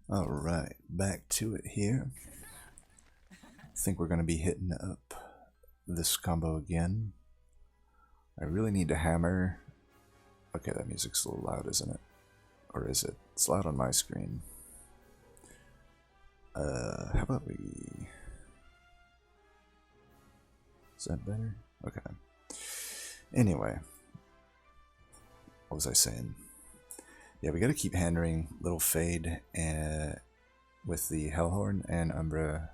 Alright, back to it here. I think we're going to be hitting up this combo again. I really need to hammer. Okay, that music's a little loud, isn't it? Or is it? It's loud on my screen. How about we... Is that better? Okay. Anyway. What was I saying? Yeah, we gotta keep hammering Little Fade with the Hellhorn and Umbra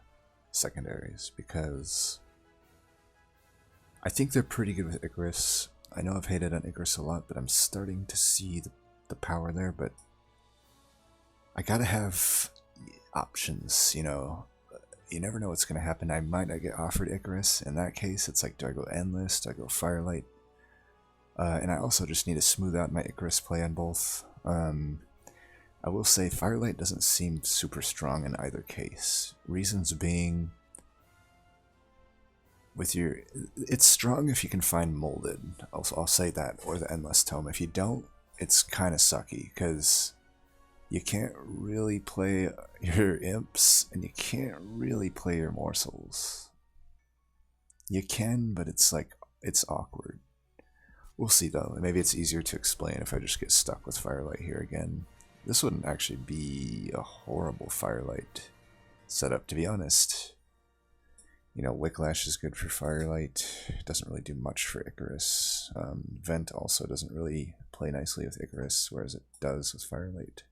secondaries, because I think they're pretty good with Icarus. I know I've hated on Icarus a lot, but I'm starting to see the power there, but I gotta have options, you know. You never know what's gonna happen. I might not get offered Icarus. In that case, it's like, do I go Endless? Do I go Firelight? And I also just need to smooth out my Icarus play on both. I will say Firelight doesn't seem super strong in either case. Reasons being, with your, it's strong if you can find Molded. I'll say that, or the Endless Tome. If you don't, it's kind of sucky, because you can't really play your Imps, and you can't really play your Morsels. You can, but it's like, it's awkward. We'll see though. Maybe it's easier to explain if I just get stuck with Firelight here again. This wouldn't actually be a horrible Firelight setup, to be honest. You know, Wicklash is good for Firelight. It doesn't really do much for Icarus. Vent also doesn't really play nicely with Icarus, whereas it does with Firelight.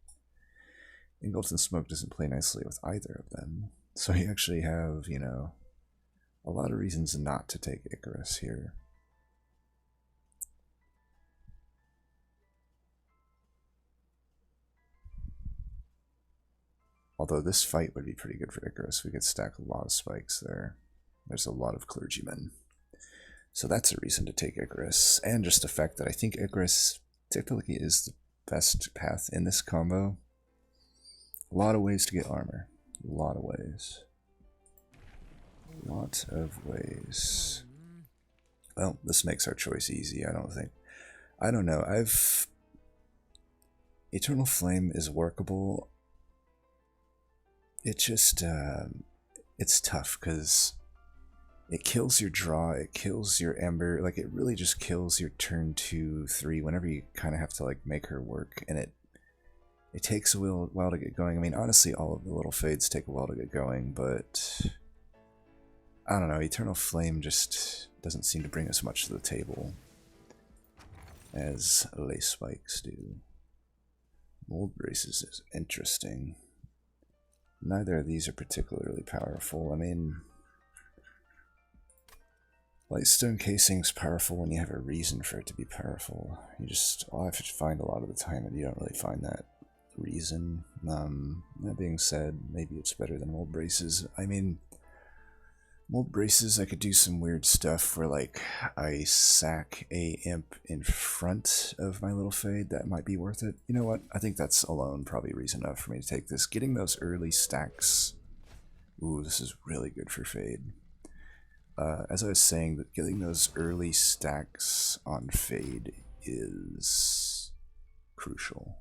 Engulfed in Smoke doesn't play nicely with either of them. So you actually have, you know, a lot of reasons not to take Icarus here. Although this fight would be pretty good for Icarus. We could stack a lot of spikes there. There's a lot of clergymen. So that's a reason to take Icarus. And just the fact that I think Icarus typically is the best path in this combo. A lot of ways to get armor. A lot of ways. A lot of ways. Well, this makes our choice easy, I don't think. I don't know. Eternal Flame is workable. It just, it's tough because it kills your draw, it kills your Ember, like it really just kills your turn 2, 3, whenever you kind of have to like make her work, and it takes a while to get going. I mean, honestly, all of the little fades take a while to get going, but I don't know, Eternal Flame just doesn't seem to bring as much to the table as Lace Spikes do. Mold Braces is interesting. Neither of these are particularly powerful. I mean, Lightstone Casing's powerful when you have a reason for it to be powerful. You just all have to find a lot of the time, and you don't really find that reason. That being said, maybe it's better than Mold Braces. I mean, Mold Braces, I could do some weird stuff where, like, I sack a Imp in front of my little Fade. That might be worth it. You know what? I think that's alone probably reason enough for me to take this. Getting those early stacks. Ooh, this is really good for Fade. As I was saying, that getting those early stacks on Fade is crucial.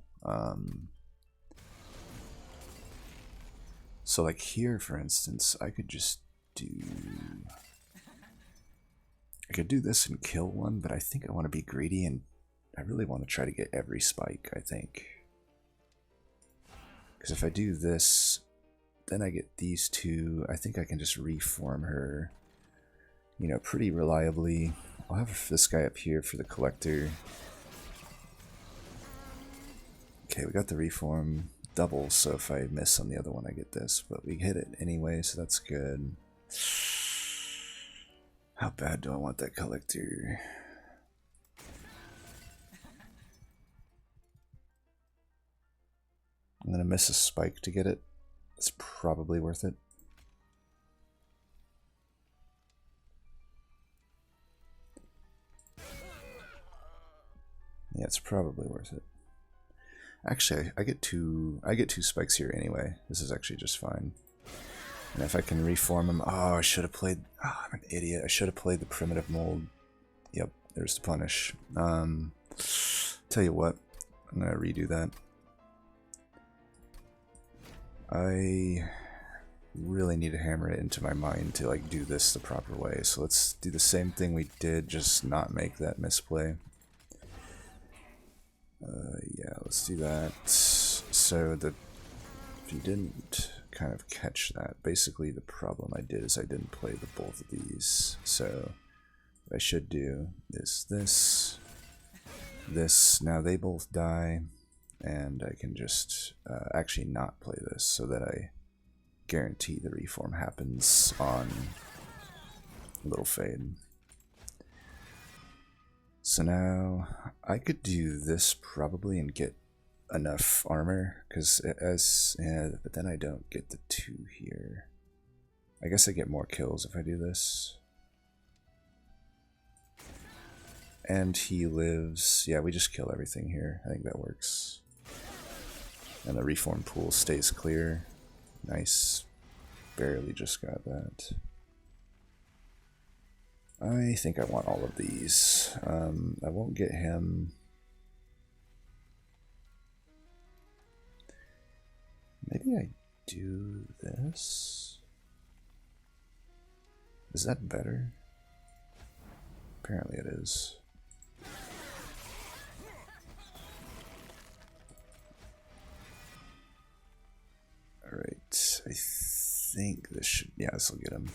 So, like here, for instance, I could just I could do this and kill one, but I think I want to be greedy, and I really want to try to get every spike, I think. Because if I do this, then I get these two. I think I can just reform her, you know, pretty reliably. I'll have this guy up here for the collector. Okay, we got the reform double, so if I miss on the other one, I get this. But we hit it anyway, so that's good. How bad do I want that collector? I'm gonna miss a spike to get it. It's probably worth it. Yeah, it's probably worth it. Actually, I get two spikes here anyway. This is actually just fine. And if I can reform them, oh, I should have played. Oh, I'm an idiot. I should have played the primitive mold. Yep, there's the punish. Tell you what, I'm gonna redo that. I really need to hammer it into my mind to like do this the proper way. So let's do the same thing we did, just not make that misplay. Yeah, let's do that. So if you didn't kind of catch that, basically the problem I did is I didn't play the both of these. So what I should do is this. Now they both die, and I can just actually not play this so that I guarantee the reform happens on Little Fade. So now I could do this probably and get enough armor, because but then I don't get the 2 here. I guess I get more kills if I do this. And he lives. Yeah, we just kill everything here. I think that works. And the reform pool stays clear. Nice. Barely just got that. I think I want all of these. I won't get him. Maybe I do this. Is that better? Apparently it is. Alright, I think this should, yeah, this will get him.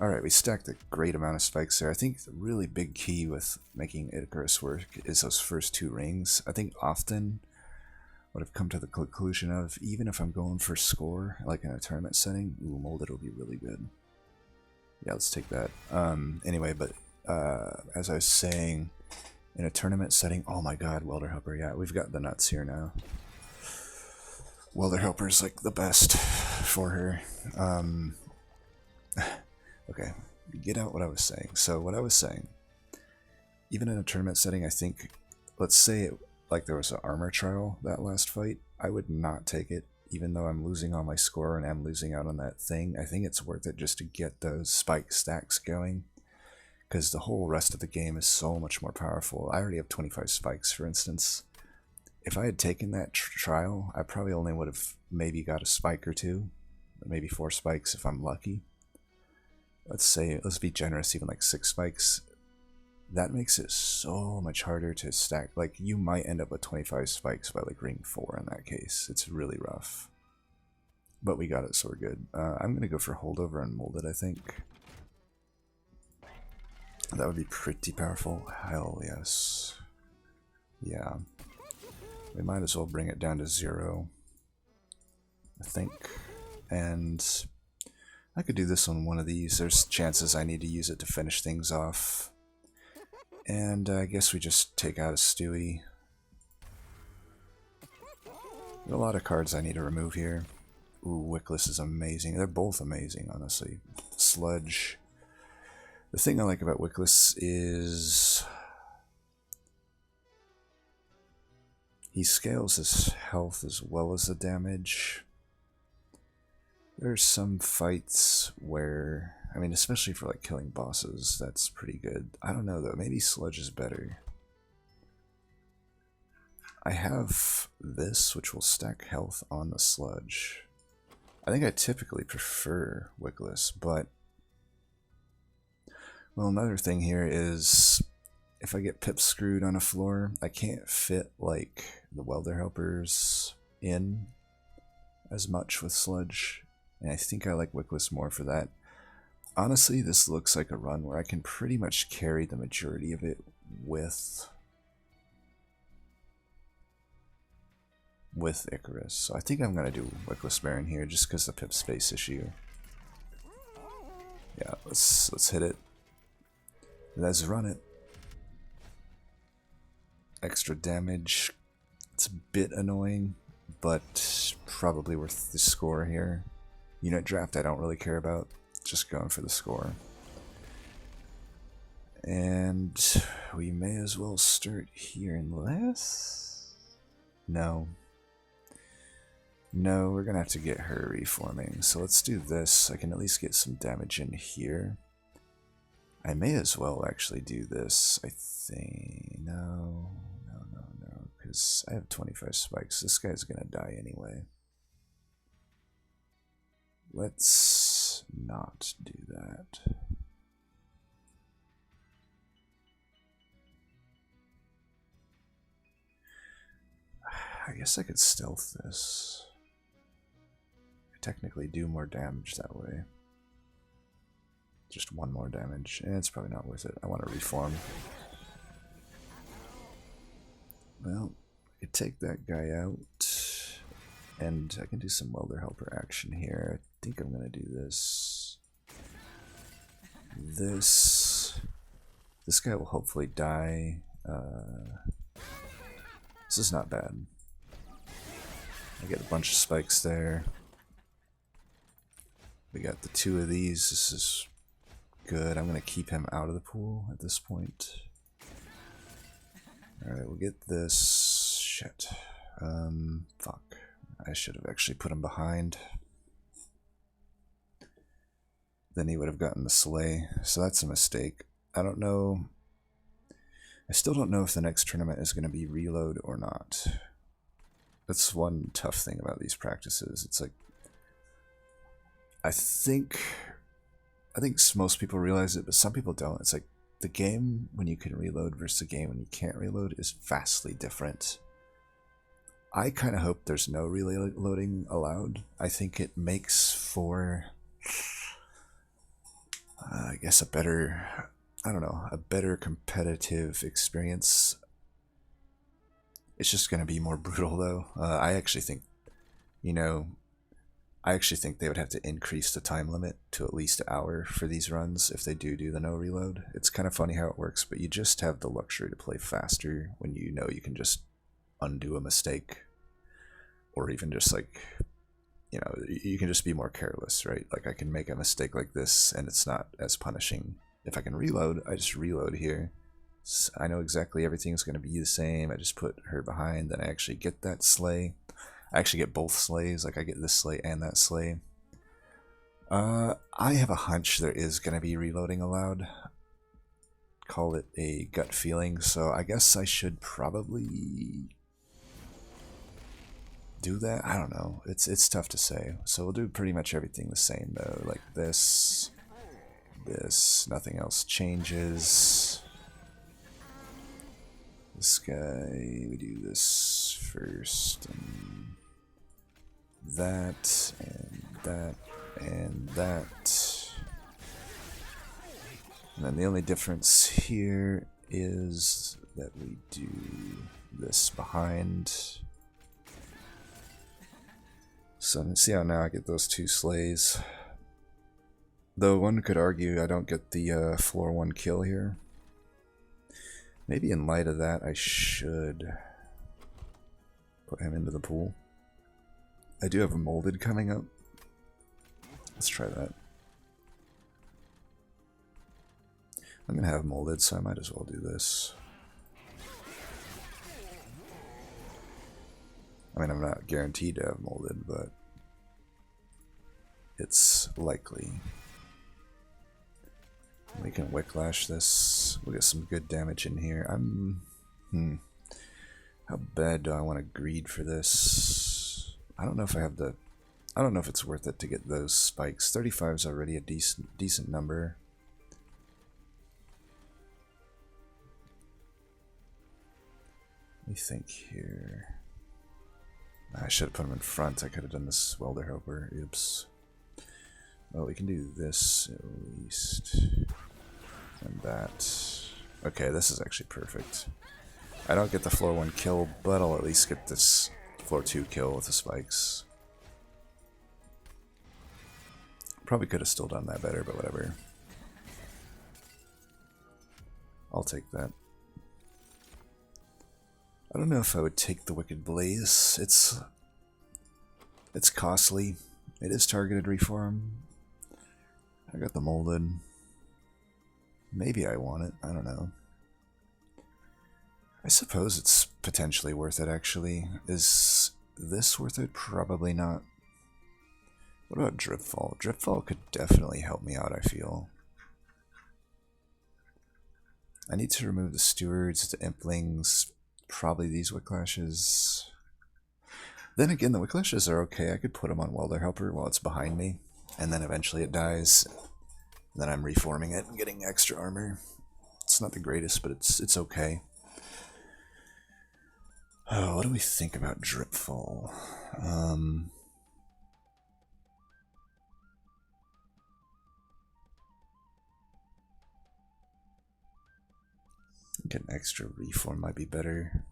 Alright, we stacked a great amount of spikes there. I think the really big key with making Icarus work is those first 2 rings. I think often what I've come to the conclusion of, even if I'm going for score, like in a tournament setting, ooh, molded will be really good. Yeah, let's take that. Anyway, but as I was saying, in a tournament setting, oh my god, Welder Helper, yeah, we've got the nuts here now. Welder Helper's like the best for her. Okay, get out what I was saying. So what I was saying, even in a tournament setting, I think, let's say like there was an armor trial that last fight, I would not take it, even though I'm losing all my score and I'm losing out on that thing. I think it's worth it just to get those spike stacks going, because the whole rest of the game is so much more powerful. I already have 25 spikes, for instance. If I had taken that trial, I probably only would have maybe got a spike or 2, maybe 4 spikes if I'm lucky. Let's be generous, even like 6 spikes. That makes it so much harder to stack. Like, you might end up with 25 spikes by like ring 4 in that case. It's really rough. But we got it, so we're good. I'm going to go for holdover and molded, I think. That would be pretty powerful. Hell yes. Yeah. We might as well bring it down to 0, I think. And I could do this on one of these. There's chances I need to use it to finish things off. And I guess we just take out a Stewie. There are a lot of cards I need to remove here. Ooh, Wickless is amazing. They're both amazing, honestly. Sludge. The thing I like about Wickless is he scales his health as well as the damage. There's some fights where, I mean, especially for like killing bosses, that's pretty good. I don't know though, maybe Sludge is better. I have this, which will stack health on the Sludge. I think I typically prefer Wickless, but well, another thing here is if I get pip screwed on a floor, I can't fit like the Welder Helpers in as much with Sludge. And I think I like Wickless more for that. Honestly, this looks like a run where I can pretty much carry the majority of it with Icarus. So I think I'm going to do Wickless Baron here just because the pip space issue. Yeah, let's hit it. Let's run it. Extra damage. It's a bit annoying, but probably worth the score here. Unit draft I don't really care about, just going for the score. And we may as well start here unless... No, we're gonna have to get her reforming, so let's do this. I can at least get some damage in here. I may as well actually do this, I think. No, because I have 25 spikes. This guy's gonna die anyway. Let's not do that. I guess I could stealth this. I technically do more damage that way. Just one more damage, and it's probably not worth it. I want to reform. Well, I could take that guy out, and I can do some welder helper action here. I think I'm gonna do this. This guy will hopefully die. This is not bad. I get a bunch of spikes there. We got the 2 of these. This is good. I'm going to keep him out of the pool at this point. Alright, we'll get this. Shit. Fuck. I should have actually put him behind. Then he would have gotten the sleigh. So that's a mistake. I don't know. I still don't know if the next tournament is going to be reload or not. That's one tough thing about these practices. It's like, I think most people realize it, but some people don't. It's like the game when you can reload versus the game when you can't reload is vastly different. I kind of hope there's no reloading allowed. I think it makes for, I guess, a better, I don't know, a better competitive experience. It's just going to be more brutal, though. I actually think, they would have to increase the time limit to at least an hour for these runs if they do the no reload. It's kind of funny how it works, but you just have the luxury to play faster when you know you can just undo a mistake. Or even just like, you can just be more careless, right? Like I can make a mistake like this and it's not as punishing. If I can reload, I just reload here. I know exactly everything's going to be the same. I just put her behind, then I actually get that sleigh. I actually get both sleighs, like I get this sleigh and that sleigh. I have a hunch there is going to be reloading allowed. Call it a gut feeling, so I guess I should probably do that. I don't know. It's tough to say. So we'll do pretty much everything the same though, like this, nothing else changes. This guy, we do this first, and that, and that, and that. And then the only difference here is that we do this behind. So see how now I get those 2 sleighs. Though one could argue I don't get the floor 1 kill here. Maybe in light of that, I should put him into the pool. I do have a molded coming up. Let's try that. I'm going to have molded, so I might as well do this. I mean, I'm not guaranteed to have molded, but it's likely. We can Wicklash this. We'll get some good damage in here. How bad do I want to greed for this? I don't know if I have the... I don't know if it's worth it to get those spikes. 35 is already a decent number. Let me think here. I should have put them in front. I could have done this welder helper. Oops. Well, we can do this at least. And that. Okay, this is actually perfect. I don't get the floor 1 kill, but I'll at least get this floor 2 kill with the spikes. Probably could have still done that better, but whatever. I'll take that. I don't know if I would take the Wicked Blaze. It's costly. It is targeted reform. I got the molded. Maybe I want it. I don't know. I suppose it's potentially worth it, actually. Is this worth it? Probably not. What about Dripfall? Dripfall could definitely help me out, I feel. I need to remove the stewards, the implings, probably these Whicklashes. Then again, the Whicklashes are okay. I could put them on Welder Helper while it's behind me, and then eventually it dies. And then I'm reforming it and getting extra armor. It's not the greatest, but it's okay. Oh, what do we think about Dripfall? Get an extra reform might be better.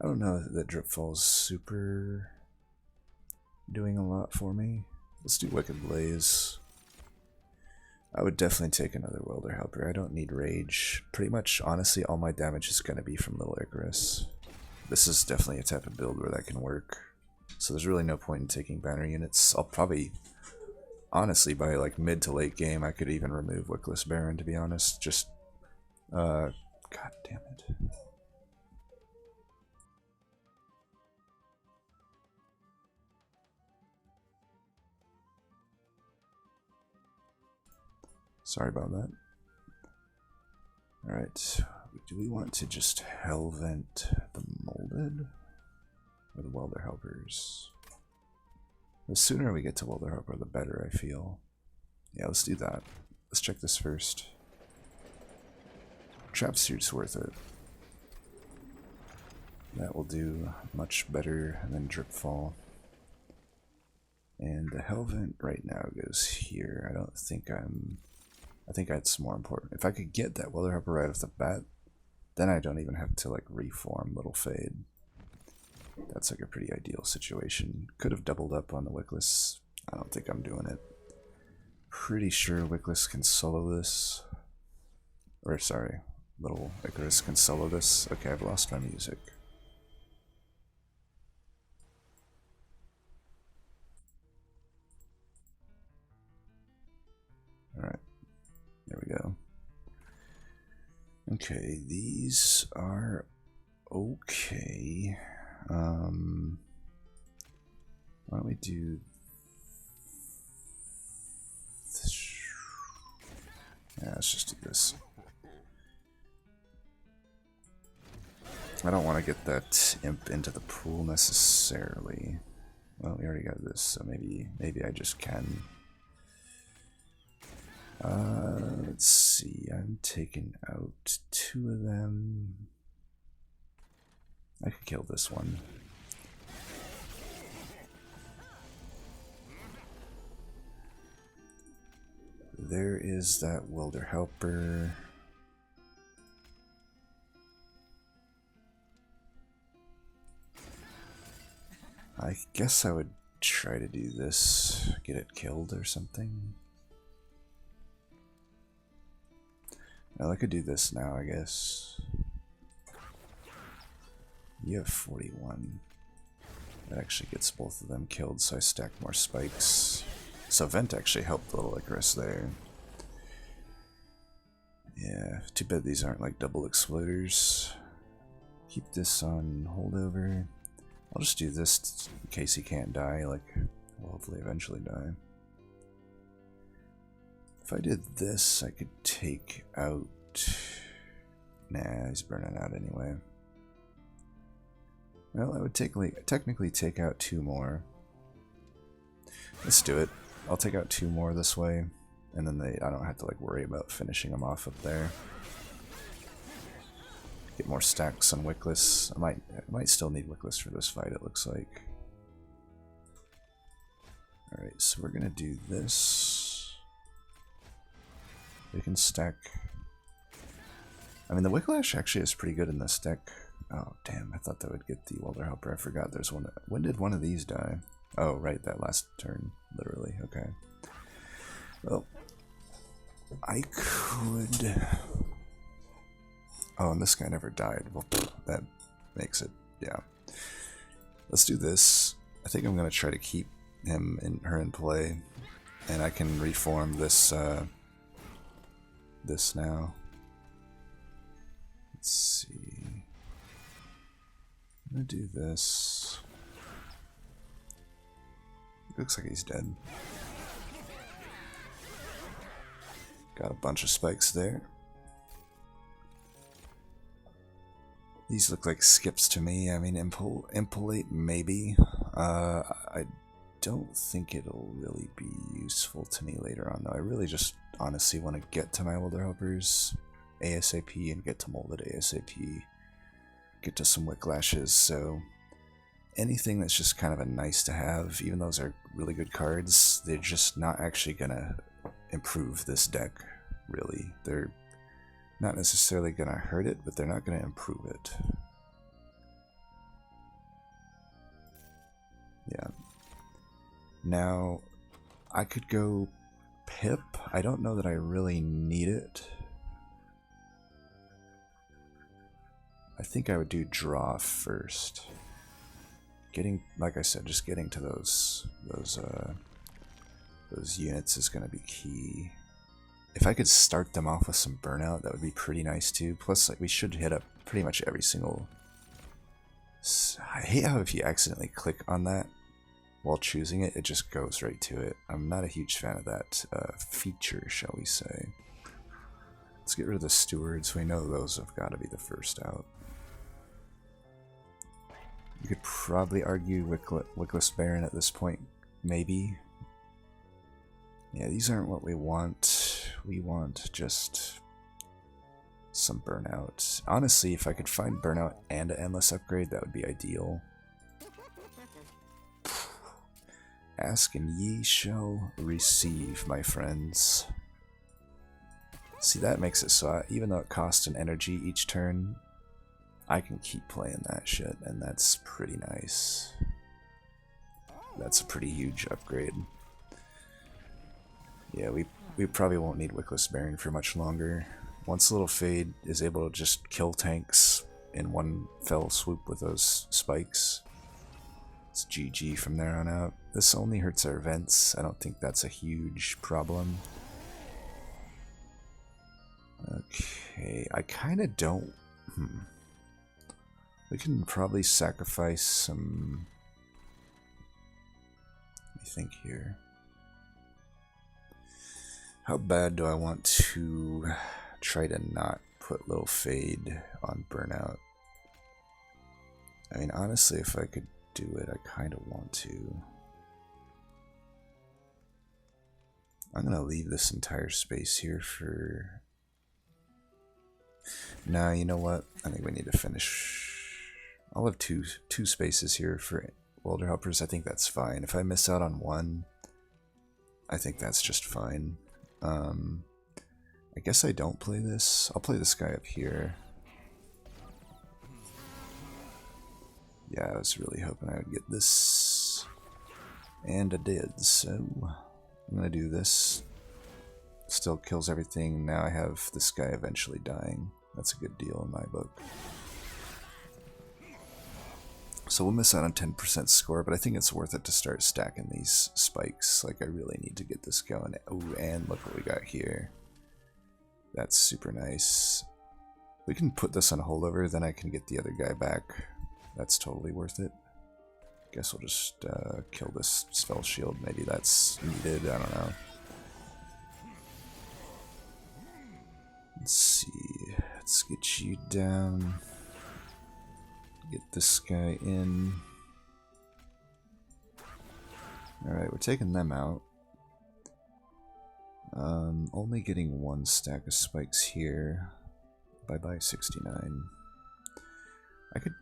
I don't know that Dripfall's super doing a lot for me. Let's do Wicked Blaze. I would definitely take another Welder Helper. I don't need Rage. Pretty much, honestly, all my damage is going to be from Little Icarus. This is definitely a type of build where that can work. So there's really no point in taking banner units. I'll probably, honestly, by like mid to late game, I could even remove Wickless Baron, to be honest. Just, God damn it. Sorry about that. Alright, do we want to just Hellvent the Molded? Or the Welder Helpers? The sooner we get to Welder Helper, the better, I feel. Yeah, let's do that. Let's check this first. Trap Suit's worth it. That will do much better than Dripfall. And the Hellvent right now goes here. I don't think I think that's more important. If I could get that Welder Helper right off the bat, then I don't even have to like reform Little Fade. That's like a pretty ideal situation. Could have doubled up on the Wickless. I don't think I'm doing it. Pretty sure Wickless can solo this. Or sorry, Little Icarus can solo this. Okay, I've lost my music. Alright. There we go. Okay, these are okay. Why don't we do this? Yeah, let's just do this. I don't want to get that imp into the pool necessarily. Well, we already got this, so maybe I just can. Let's see, I'm taking out 2 of them. I could kill this one. There is that Welder Helper. I guess I would try to do this, get it killed or something. Well, I could do this now, I guess. You have 41. That actually gets both of them killed, so I stack more spikes. So Vent actually helped Little Icarus there. Yeah, too bad these aren't like double exploders. Keep this on holdover. I'll just do this in case he can't die, like, will hopefully eventually die. If I did this, I could take out... Nah, he's burning out anyway. Well, I would technically take out 2 more. Let's do it. I'll take out 2 more this way, and then I don't have to like worry about finishing them off up there. Get more stacks on Wickless. I might still need Wickless for this fight, it looks like. Alright, so we're gonna do this. We can stack... I mean, the Wicklash actually is pretty good in this deck. Oh, damn, I thought that would get the Welder Helper. I forgot there's one that... When did one of these die? Oh, right, that last turn, literally. Okay. Well, I could... Oh, and this guy never died. Well, that makes it... Yeah. Let's do this. I think I'm going to try to keep her in play. And I can reform this, this now. Let's see. I'm gonna do this. Looks like he's dead. Got a bunch of spikes there. These look like skips to me. I mean, Impolate maybe. I don't think it'll really be useful to me later on, though. I really just honestly want to get to my older helpers ASAP and get to Molded ASAP. Get to some Wicklashes, so anything that's just kind of a nice to have, even those are really good cards, they're just not actually gonna improve this deck, really. They're not necessarily gonna hurt it, but they're not gonna improve it. Yeah. Now, I could go Pip. I don't know that I really need it. I think I would do Draw first. Getting, like I said, just getting to those units is going to be key. If I could start them off with some Burnout, that would be pretty nice too. Plus, like, we should hit up pretty much every single... I hate how if you accidentally click on that while choosing it, it just goes right to it. I'm not a huge fan of that feature, shall we say. Let's get rid of the Stewards. We know those have got to be the first out. You could probably argue Wickless Baron at this point, maybe. Yeah, these aren't what we want. We want just some Burnout. Honestly, if I could find Burnout and an Endless upgrade, that would be ideal. Ask and ye shall receive, my friends. See, that makes it so even though it costs an energy each turn, I can keep playing that shit, and that's pretty nice. That's a pretty huge upgrade. Yeah, we probably won't need Wickless Baron for much longer. Once Little Fade is able to just kill tanks in one fell swoop with those spikes, it's GG from there on out. This only hurts our events. I don't think that's a huge problem. Okay, I kind of don't... We can probably sacrifice some... Let me think here. How bad do I want to try to not put Little Fade on Burnout? I mean, honestly, if I could do it, I kind of want to. I'm going to leave this entire space here for... Nah, you know what? I think we need to finish... I'll have two spaces here for Older Helpers. I think that's fine. If I miss out on one, I think that's just fine. I guess I don't play this. I'll play this guy up here. Yeah, I was really hoping I would get this. And I did, so I'm gonna do this. Still kills everything. Now I have this guy eventually dying. That's a good deal in my book. So we'll miss out on 10% score, but I think it's worth it to start stacking these spikes. Like, I really need to get this going. Oh, and look what we got here. That's super nice. We can put this on holdover, then I can get the other guy back. That's totally worth it. Guess we'll just kill this spell shield. Maybe that's needed, I don't know. Let's see. Let's get you down. Get this guy in. Alright, we're taking them out. Only getting one stack of spikes here. Bye-bye 69. I could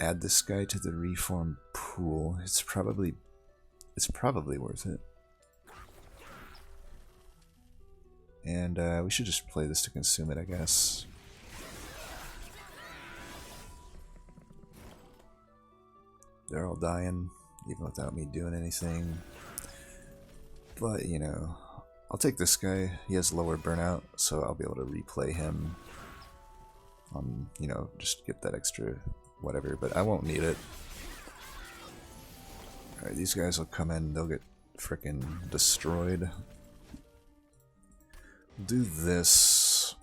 add this guy to the reform pool. It's probably worth it. And we should just play this to consume it, I guess. They're all dying, even without me doing anything. But, you know, I'll take this guy. He has lower burnout, so I'll be able to replay him. You know, just get that extra whatever, but I won't need it. Alright, these guys will come in, they'll get frickin' destroyed. Do this.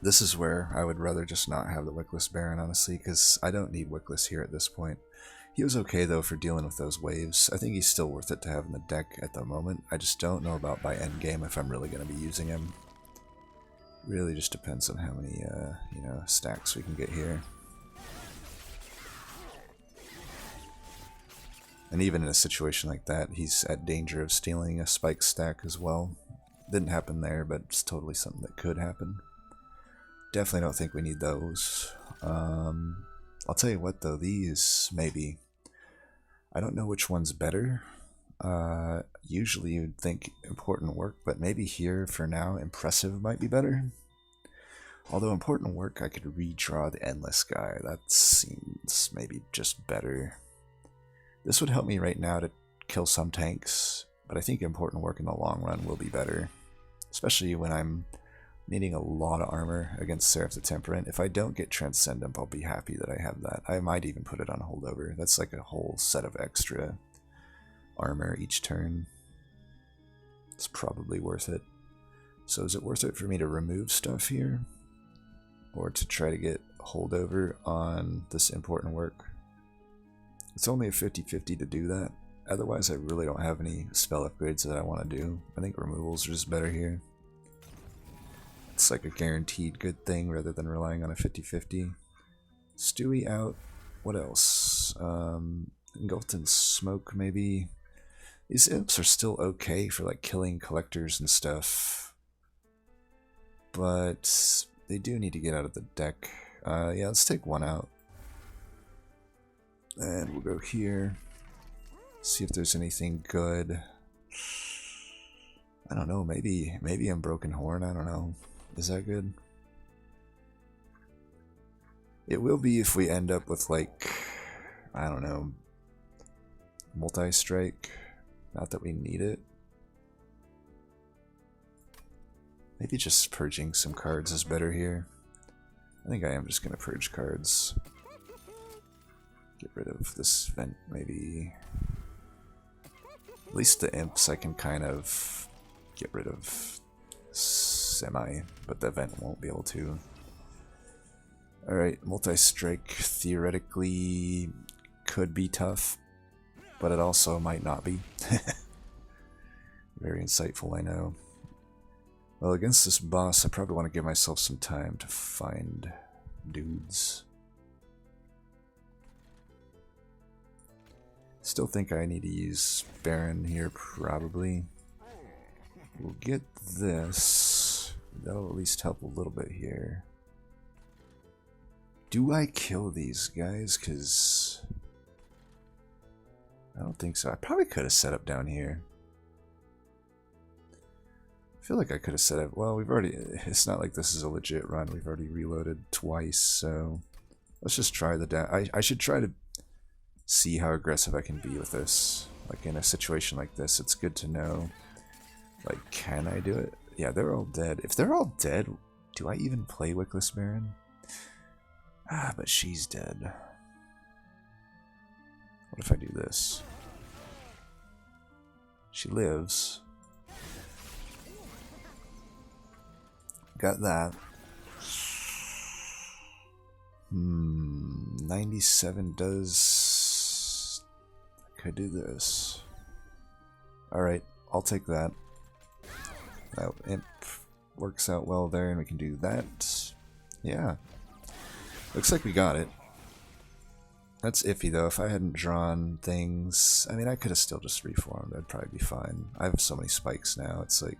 This is where I would rather just not have the Wickless Baron, honestly, because I don't need Wickless here at this point. He was okay, though, for dealing with those waves. I think he's still worth it to have in the deck at the moment. I just don't know about by endgame if I'm really going to be using him. Really just depends on how many, you know, stacks we can get here. And even in a situation like that, he's at danger of stealing a spike stack as well. Didn't happen there, but it's totally something that could happen. Definitely don't think we need those. I'll tell you what though, these maybe. I don't know which one's better. Usually you'd think important work, but maybe here for now, impressive might be better. Although important work, I could redraw the endless guy. That seems maybe just better. This would help me right now to kill some tanks, but I think important work in the long run will be better. Especially when I'm needing a lot of armor against Seraph the Temperate. If I don't get Transcendent, I'll be happy that I have that. I might even put it on holdover. That's like a whole set of extra armor each turn. It's probably worth it. So is it worth it for me to remove stuff here? Or to try to get holdover on this important work? It's only a 50-50 to do that. Otherwise I really don't have any spell upgrades that I want to do. I think removals are just better here. It's like a guaranteed good thing rather than relying on a 50-50. Stewie out. What else? Engulfed in Smoke maybe. These imps are still okay for like killing collectors and stuff. But they do need to get out of the deck. Yeah, let's take one out. And we'll go here. See if there's anything good. I don't know, maybe Unbroken Horn, I don't know. Is that good? It will be if we end up with like, I don't know, multi-strike. Not that we need it. Maybe just purging some cards is better here. I think I am just gonna purge cards. Get rid of this vent maybe. At least the imps I can kind of get rid of semi, but the vent won't be able to. Alright, multi-strike theoretically could be tough, but it also might not be. Very insightful, I know. Well, against this boss, I probably want to give myself some time to find dudes. Still think I need to use Baron here, probably. We'll get this. That'll at least help a little bit here. Do I kill these guys? Because I don't think so. I probably could have set up down here. I feel like I could have set up. Well, we've already. It's not like this is a legit run. We've already reloaded twice, so let's just try the down. I should try to see how aggressive I can be with this. Like in a situation like this, it's good to know. Like, can I do it? Yeah, they're all dead. If they're all dead, do I even play Wickless Baron? Ah, but she's dead. What if I do this? She lives. Got that. 97 does... Could do this. Alright, I'll take that. That imp works out well there, and we can do that. Yeah. Looks like we got it. That's iffy though. If I hadn't drawn things... I mean, I could have still just reformed. I'd probably be fine. I have so many spikes now. It's like...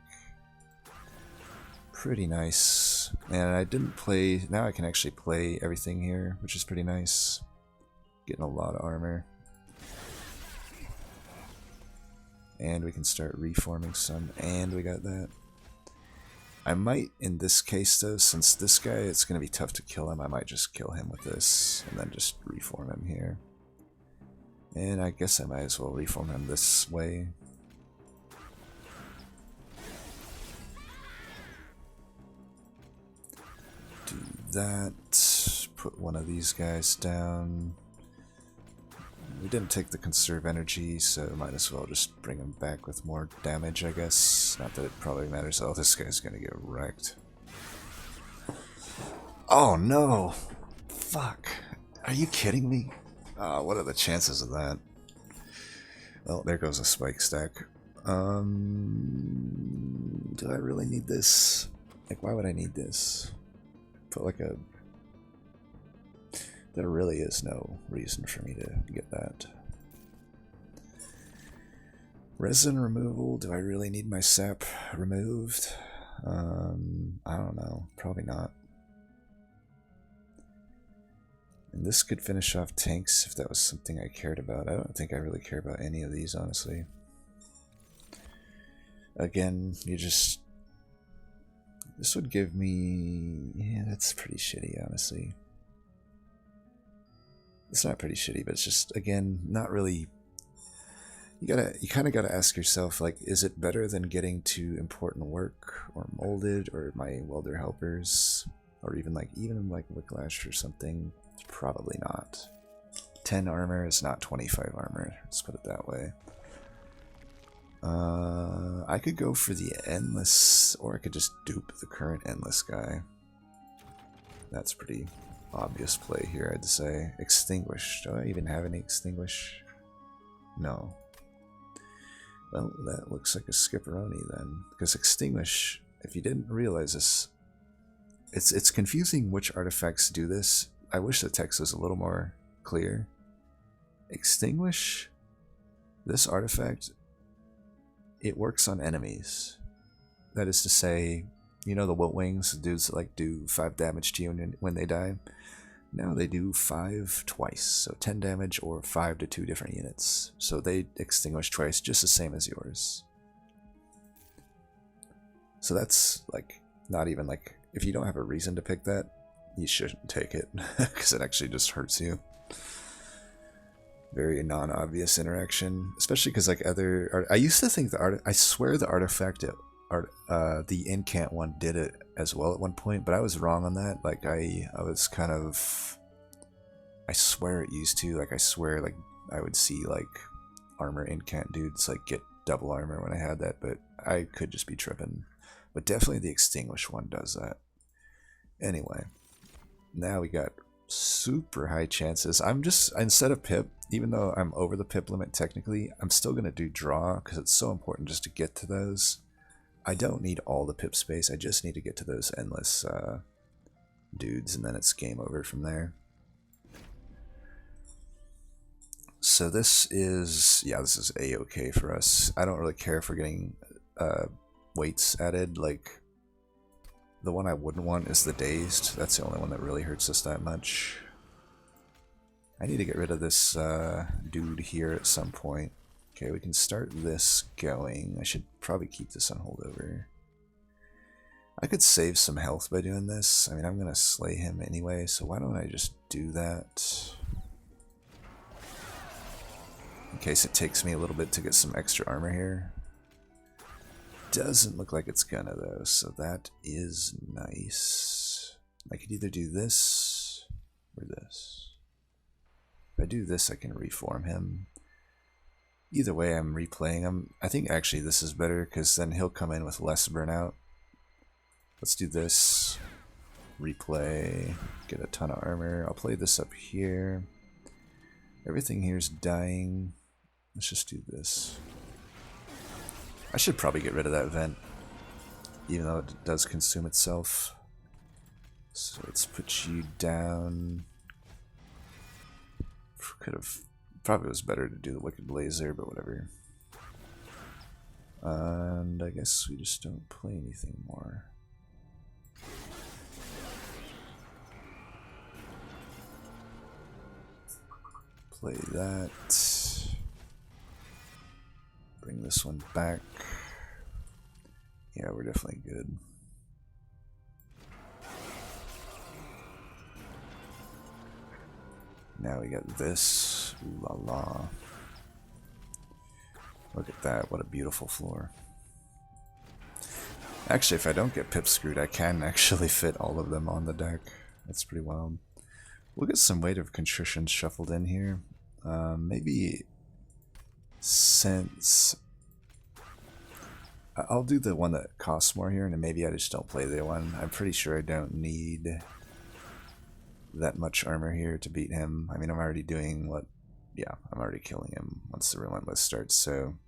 pretty nice. And I didn't play... Now I can actually play everything here, which is pretty nice. Getting a lot of armor. And we can start reforming some. And we got that. I might, in this case though, since this guy, it's going to be tough to kill him, I might just kill him with this, and then just reform him here. And I guess I might as well reform him this way. Do that, put one of these guys down. We didn't take the conserve energy, so might as well just bring him back with more damage, I guess. Not that it probably matters. Oh, this guy's gonna get wrecked. Oh no! Fuck. Are you kidding me? Oh, what are the chances of that? Well, there goes a spike stack. Do I really need this? Like, why would I need this? Put like a... There really is no reason for me to get that. Resin removal, do I really need my sap removed? I don't know, probably not. And this could finish off tanks if that was something I cared about. I don't think I really care about any of these, honestly. Again, you just... This would give me... Yeah, that's pretty shitty, honestly. It's not pretty shitty, but it's just, again, not really... You kind of gotta ask yourself, like, is it better than getting to important work, or molded, or my welder helpers, or even like Whiplash or something? Probably not. 10 armor is not 25 armor, let's put it that way. I could go for the Endless, or I could just dupe the current Endless guy. That's pretty obvious play here, I'd say. Extinguish. Do I even have any Extinguish? No. Well, that looks like a skipperoni then. Because Extinguish, if you didn't realize this, it's confusing which artifacts do this. I wish the text was a little more clear. Extinguish, this artifact, it works on enemies. That is to say, you know the Wilt Wings, dudes that like do 5 damage to you when they die? Now they do 5 twice, so 10 damage or 5 to 2 different units. So they extinguish twice, just the same as yours. So that's like, not even like, if you don't have a reason to pick that, you shouldn't take it, because it actually just hurts you. Very non-obvious interaction, especially because like other... I used to think I swear the artifact, the incant one did it as well at one point, but I was wrong on that. Like I was kind of... I swear it used to, like I swear like I would see like armor incant dudes like get double armor when I had that, but I could just be tripping. But definitely the Extinguish one does that. Anyway, now we got super high chances. I'm just, instead of pip, even though I'm over the pip limit technically, I'm still going to do draw because it's so important just to get to those. I don't need all the pip space, I just need to get to those endless dudes, and then it's game over from there. So this is, yeah, this is a-okay for us. I don't really care if we're getting weights added. Like, the one I wouldn't want is the Dazed. That's the only one that really hurts us that much. I need to get rid of this dude here at some point. Okay, we can start this going. I should probably keep this on holdover. I could save some health by doing this. I mean, I'm going to slay him anyway, so why don't I just do that? In case it takes me a little bit to get some extra armor here. Doesn't look like it's gonna though, so that is nice. I could either do this or this. If I do this, I can reform him. Either way, I'm replaying him. I think actually this is better because then he'll come in with less burnout. Let's do this. Replay. Get a ton of armor. I'll play this up here. Everything here's dying. Let's just do this. I should probably get rid of that vent, even though it does consume itself. So let's put you down. Could have, probably was better to do the Wicked Blazer, but whatever. And I guess we just don't play anything more. Play that. Bring this one back. Yeah, we're definitely good. Now we got this. Ooh la la. Look at that, what a beautiful floor. Actually, if I don't get pip screwed, I can actually fit all of them on the deck. That's pretty wild. We'll get some Weight of Contrition shuffled in here. Maybe since I'll do the one that costs more here, and maybe I just don't play the one. I'm pretty sure I don't need that much armor here to beat him. I mean, I'm already doing what? Yeah, I'm already killing him once the Relentless starts, so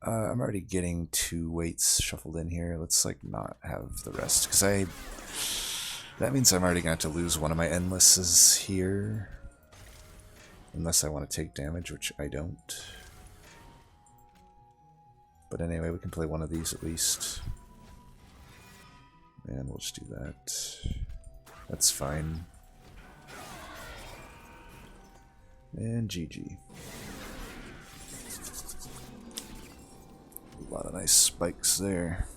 I'm already getting 2 weights shuffled in here. Let's like not have the rest, because that means I'm already going to have to lose one of my endlesses here. Unless I want to take damage, which I don't. But anyway, we can play one of these at least. And we'll just do that. That's fine. And GG. A lot of nice spikes there.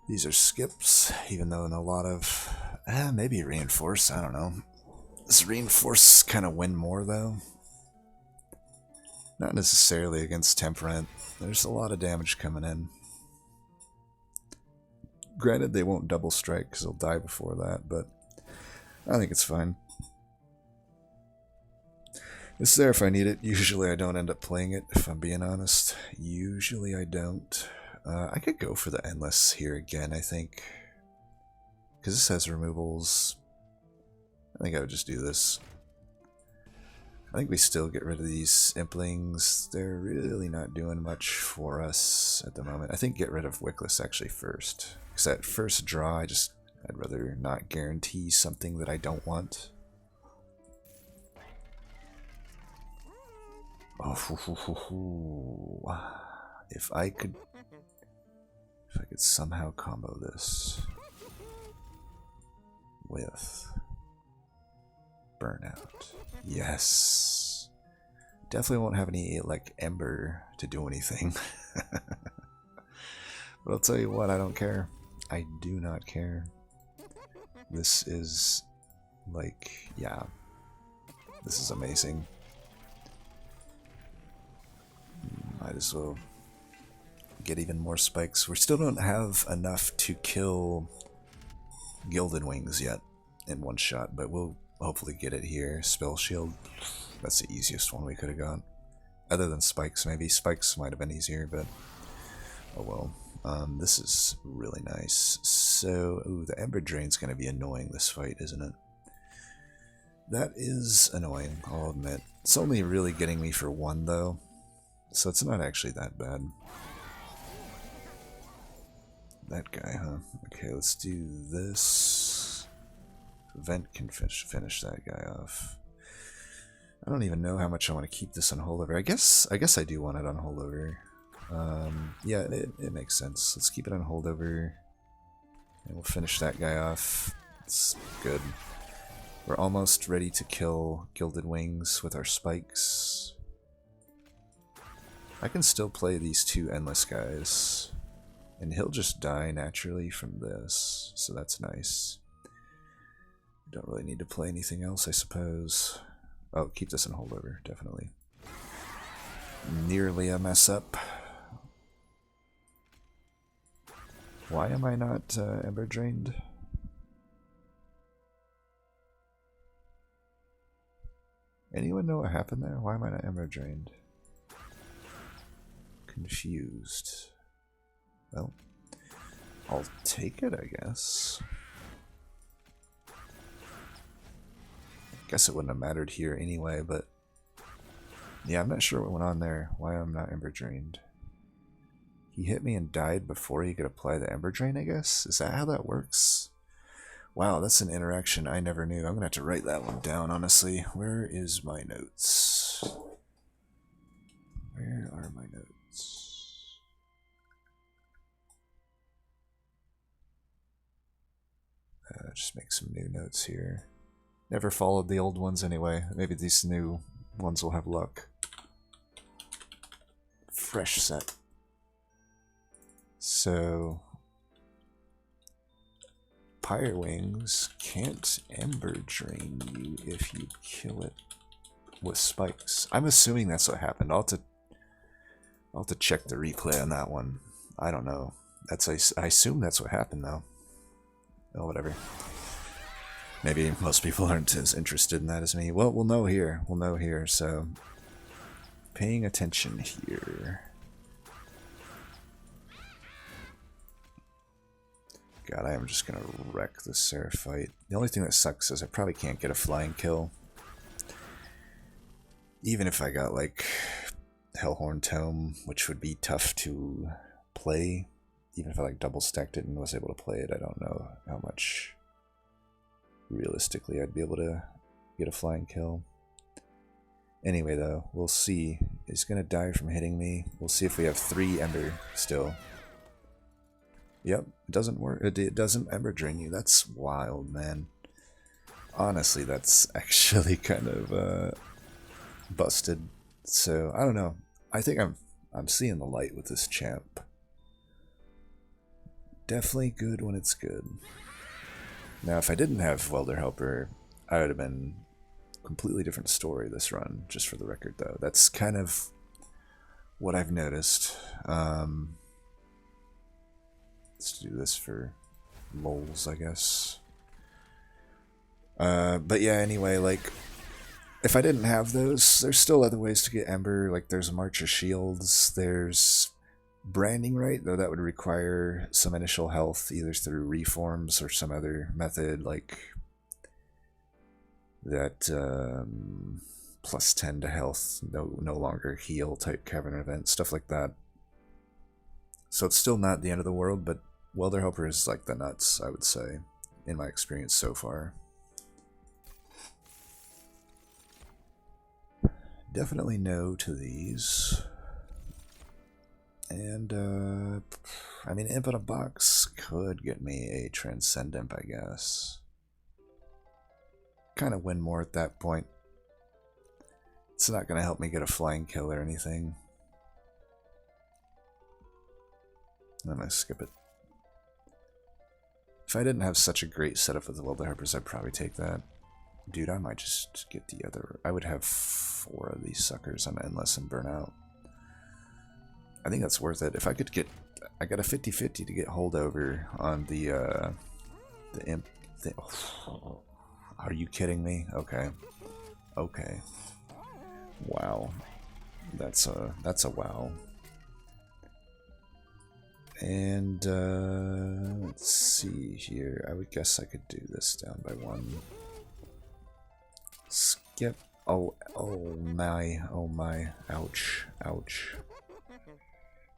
These are skips, even though in a lot of... maybe reinforce, I don't know. Does reinforce kind of win more, though? Not necessarily against Temperament. There's a lot of damage coming in. Granted, they won't double strike because they'll die before that, but I think it's fine. It's there if I need it. Usually I don't end up playing it, if I'm being honest. Usually I don't. I could go for the Endless here again, I think. Because this has removals. I think I would just do this. I think we still get rid of these Implings. They're really not doing much for us at the moment. I think get rid of Wickless actually first. Because that first draw, I'd rather not guarantee something that I don't want. Oh, if I could somehow combo this with Burnout. Yes. Definitely won't have any like Ember to do anything. But I'll tell you what, I don't care. I do not care. This is like, yeah. This is amazing. Might as well get even more spikes. We still don't have enough to kill Gilded Wings yet in one shot, but we'll hopefully get it here. Spell Shield, that's the easiest one we could have got. Other than Spikes, maybe. Spikes might have been easier, but oh well. This is really nice. So, ooh, the Ember Drain's going to be annoying this fight, isn't it? That is annoying, I'll admit. It's only really getting me for 1, though. So it's not actually that bad. That guy, huh? Okay, let's do this. Vent can finish that guy off. I don't even know how much I want to keep this on holdover. I guess I do want it on holdover. Yeah, it makes sense. Let's keep it on holdover. And we'll finish that guy off. It's good. We're almost ready to kill Gilded Wings with our spikes. I can still play these 2 Endless guys. And he'll just die naturally from this. So that's nice. Don't really need to play anything else, I suppose. Oh, keep this in holdover, definitely. Nearly a mess up. Why am I not Ember Drained? Anyone know what happened there? Why am I not Ember Drained? Confused. Well, I'll take it, I guess. Guess it wouldn't have mattered here anyway, but yeah, I'm not sure what went on there. Why I'm not Ember Drained. He hit me and died before he could apply the Ember Drain, I guess? Is that how that works? Wow, that's an interaction I never knew. I'm gonna have to write that one down, honestly. Where is my notes? Where are my notes? Just make some new notes here. Never followed the old ones anyway. Maybe these new ones will have luck. Fresh set. So, Pyre Wings can't Ember Drain you if you kill it with spikes. I'm assuming that's what happened. I'll have to check the replay on that one. I don't know. I assume that's what happened though. Oh, whatever. Maybe most people aren't as interested in that as me. Well, we'll know here. We'll know here, so... Paying attention here. God, I am just gonna wreck this Seraphite. The only thing that sucks is I probably can't get a flying kill. Even if I got, like, Hellhorn Tome, which would be tough to play. Even if I like double stacked it and was able to play it, I don't know how much realistically I'd be able to get a flying kill. Anyway, though, we'll see. He's gonna die from hitting me. We'll see if we have 3 Ember still. Yep, it doesn't work. It doesn't Ember drain you. That's wild, man. Honestly, that's actually kind of busted. So I don't know. I think I'm seeing the light with this champ. Definitely good when it's good. Now, if I didn't have Welder Helper, I would have been a completely different story this run, just for the record, though. That's kind of what I've noticed. Let's do this for lols, I guess. But yeah, anyway, like, if I didn't have those, there's still other ways to get Ember. Like, there's March of Shields, there's Branding Right, though that would require some initial health, either through reforms or some other method, like that plus 10 to health, no longer heal type cavern event, stuff like that. So it's still not the end of the world, but Welder Helper is like the nuts, I would say, in my experience so far. Definitely no to these. And, I mean, Imp in a box could get me a Transcendent, I guess. Kind of win more at that point. It's not going to help me get a flying kill or anything. I'm going to skip it. If I didn't have such a great setup with the Welder Harpers, I'd probably take that. Dude, I might just get the other. I would have 4 of these suckers on Endless and Burnout. I think that's worth it. If I could get, I got a 50-50 to get holdover on the imp thing. Oh, are you kidding me? Okay. Okay. Wow. That's a wow. And let's see here. I would guess I could do this down by 1. Skip. Oh my. Ouch. Ouch.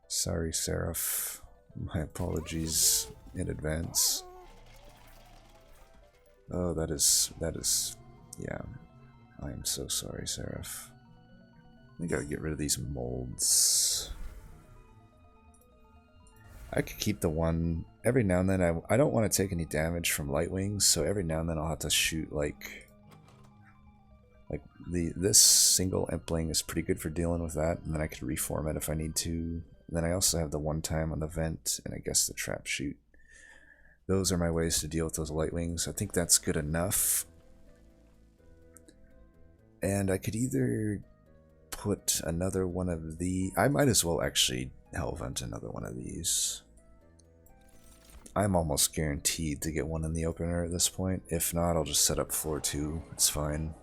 Sorry, Seraph. My apologies in advance. Oh, that is, yeah. I am so sorry, Seraph. We gotta get rid of these molds. I could keep the one. Every now and then, I don't want to take any damage from light wings, so every now and then I'll have to shoot like this single impling is pretty good for dealing with that, and then I could reform it if I need to. And then I also have the one time on the vent, and I guess the trap shoot. Those are my ways to deal with those light wings. I think that's good enough. And I could either put another one of the. I might as well actually Hellvent another one of these. I'm almost guaranteed to get one in the opener at this point. If not, I'll just set up floor 2. It's fine.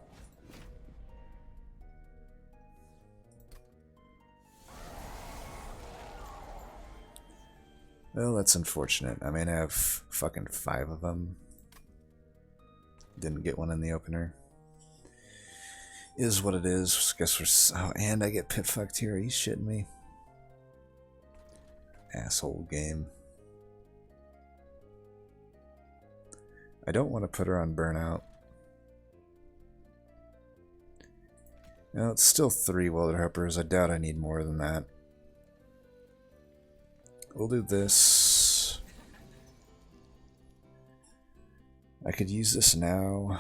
Well, that's unfortunate. I mean, I have fucking 5 of them. Didn't get one in the opener. Is what it is. Guess we're. Oh, and I get pit fucked here. Are you shitting me? Asshole game. I don't want to put her on Burnout. No, it's still 3 Welder Harpers. I doubt I need more than that. We'll do this. I could use this now,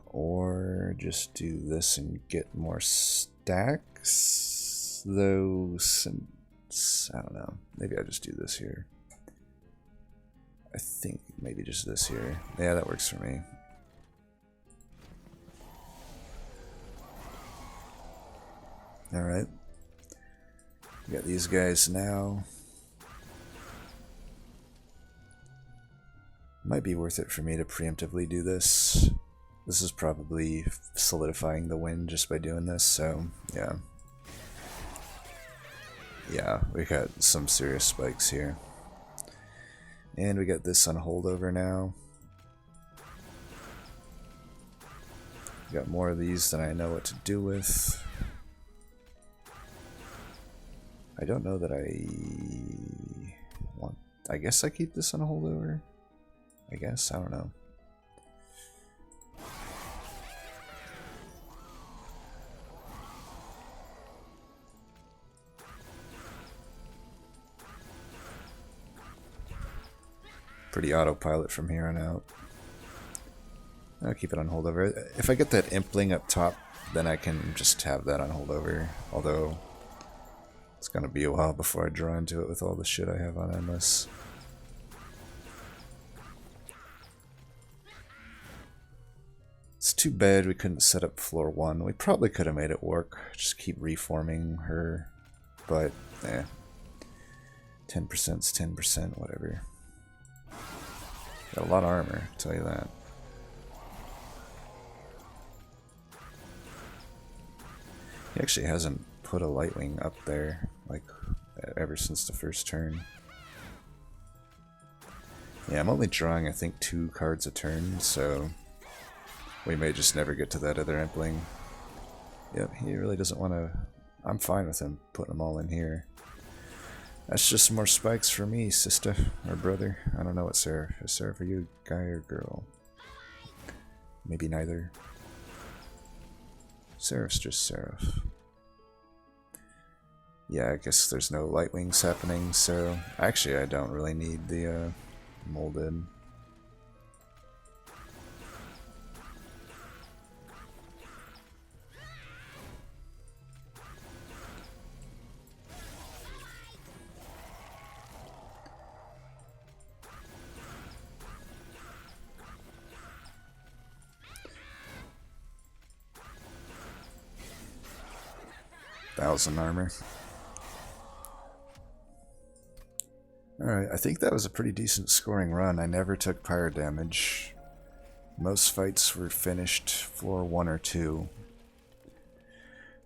or just do this and get more stacks. Though, since I don't know, maybe I just do this here. I think maybe just this here. Yeah, that works for me. Alright. We got these guys now. Might be worth it for me to preemptively do this. This is probably solidifying the win just by doing this, so yeah. Yeah, we got some serious spikes here. And we got this on holdover now. Got more of these than I know what to do with. I don't know that I want... I guess I keep this on a holdover? I guess, I don't know. Pretty autopilot from here on out. I'll keep it on holdover. If I get that Impling up top, then I can just have that on holdover. Although, it's gonna be a while before I draw into it with all the shit I have on Endless. It's too bad we couldn't set up floor 1. We probably could have made it work. Just keep reforming her. But, 10%'s 10%, whatever. Got a lot of armor, I'll tell you that. He actually hasn't put a Lightwing up there, like, ever since the first turn. Yeah, I'm only drawing, I think, 2 cards a turn, so we may just never get to that other Impling. Yep, he really doesn't want to... I'm fine with him putting them all in here. That's just more spikes for me, sister, or brother. I don't know what Seraph is. Seraph, are you a guy or girl? Maybe neither. Seraph's just Seraph. Yeah, I guess there's no Lightwings happening, so... Actually, I don't really need the molded. Thousand armor. Alright, I think that was a pretty decent scoring run. I never took pyre damage. Most fights were finished floor 1 or 2.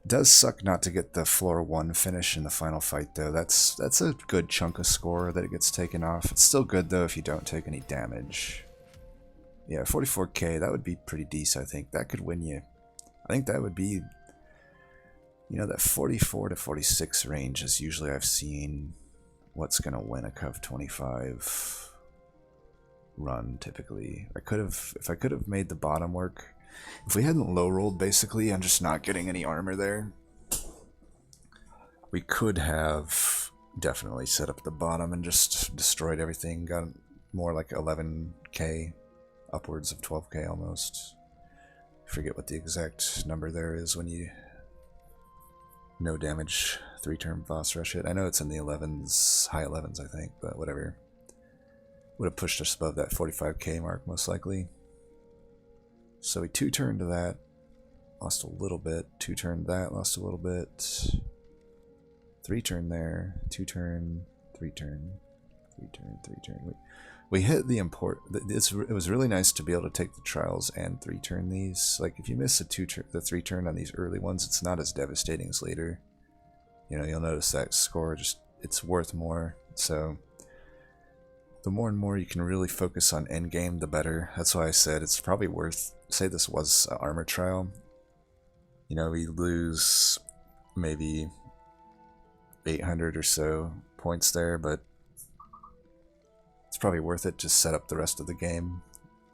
Does suck not to get the floor 1 finish in the final fight, though. That's a good chunk of score that it gets taken off. It's still good, though, if you don't take any damage. Yeah, 44k, that would be pretty decent, I think. That could win you. I think that would be... You know, that 44 to 46 range is usually I've seen what's going to win a Cov 25 run, typically. If I could have made the bottom work, if we hadn't low rolled, basically, I'm just not getting any armor there, we could have definitely set up the bottom and just destroyed everything, got more like 11k, upwards of 12k almost. I forget what the exact number there is when you... No damage, 3-turn boss rush it. I know it's in the 11s, high 11s I think, but whatever. Would have pushed us above that 45k mark most likely. So we 2-turned to that, lost a little bit. 2-turned that, lost a little bit. 3-turn there, 2-turn, 3-turn, 3-turn, 3-turn. We hit the import. It was really nice to be able to take the trials and 3-turn these. Like if you miss the 3-turn on these early ones, it's not as devastating as later. You know, you'll notice that score just it's worth more. So the more and more you can really focus on end game, the better. That's why I said it's probably worth. Say this was an armor trial. You know, we lose maybe 800 or so points there, but it's probably worth it to set up the rest of the game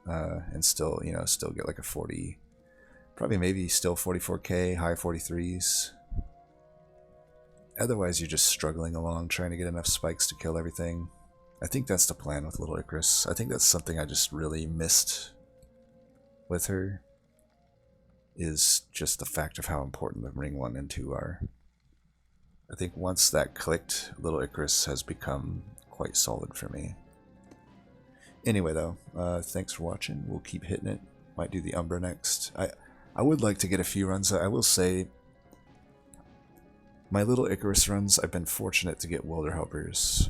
and still, you know, still get like a 40, probably maybe still 44k, high 43s. Otherwise, you're just struggling along, trying to get enough spikes to kill everything. I think that's the plan with Little Icarus. I think that's something I just really missed with her, is just the fact of how important the Ring 1 and 2 are. I think once that clicked, Little Icarus has become quite solid for me. Anyway, though, thanks for watching. We'll keep hitting it. Might do the Umbra next. I would like to get a few runs. I will say, my Little Icarus runs, I've been fortunate to get Welder Helpers.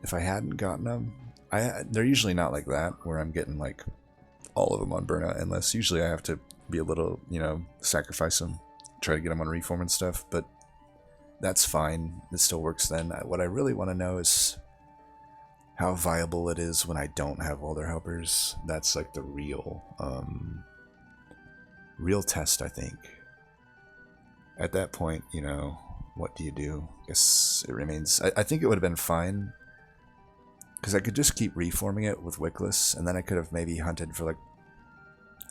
If I hadn't gotten them, they're usually not like that, where I'm getting like all of them on Burnout Endless. Usually I have to be a little, you know, sacrifice them, try to get them on Reform and stuff, but that's fine. It still works then. What I really want to know is how viable it is when I don't have Welder Helpers. That's like the real test, I think. At that point, you know, what do you do? I guess it remains. I think it would have been fine because I could just keep reforming it with Wickless, and then I could have maybe hunted for like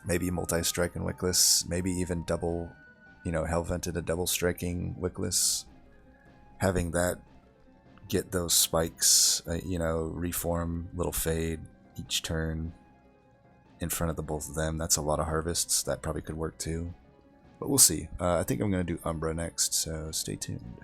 maybe multi-strike and Wickless, maybe even double, you know, Hellvented a double striking Wickless, having that get those spikes, you know, reform, little fade each turn in front of the both of them. That's a lot of harvests. That probably could work too. But we'll see. I think I'm going to do Umbra next, so stay tuned.